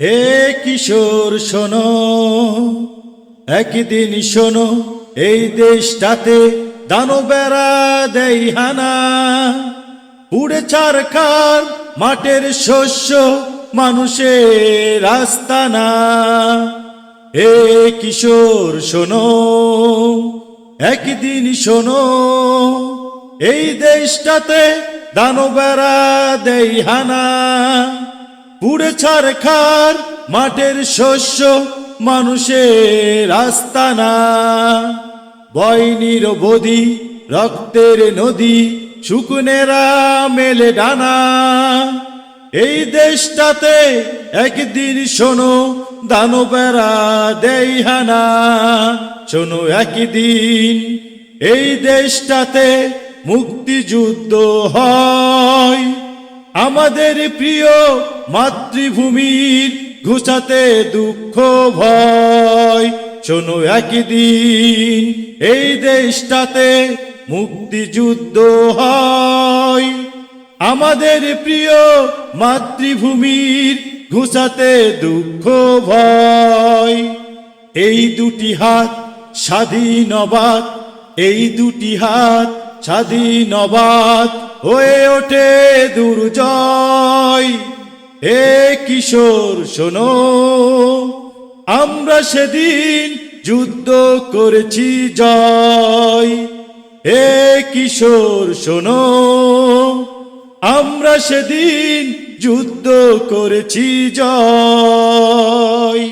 হে কিশোর শোনো, একদিন শোনো, এই দেশটাতে দানবেরা দেয় হানা। পুড়ে ছারখার মাঠের শস্য, মানুষের আস্তানা। হে কিশোর শোনো, একদিন শোনো, এই দেশটাতে দানবেরা দেয় হানা। পুড়ে ছারখার মাঠের শস্য, মানুষের আস্তানা। বয় নিরবধি রক্তের নদী, শুকনেরা মেলে ডানা। এই দেশটাতে একদিন শোনো, দানবেরা দেয় হানা। শোনো একদিন এই দেশটাতে মুক্তিযুদ্ধ হয়। আমাদের প্রিয় মাতৃভূমির ঘুচাতে দুঃখ ভয়। শোনো একদিন এই দেশটাতে মুক্তিযুদ্ধ হয়। আমাদের প্রিয় মাতৃভূমির ঘুচাতে দুঃখ ভয়। এই দুটি হাত স্বাধীনবাদ, এই দুটি হাত স্বাধীনবাদ হয়ে ওঠে দুর্জয়। হে কিশোর শোনো, আমরা সেদিন যুদ্ধ করেছি জয়। হে কিশোর শোনো, আমরা সেদিন যুদ্ধ করেছি জয়।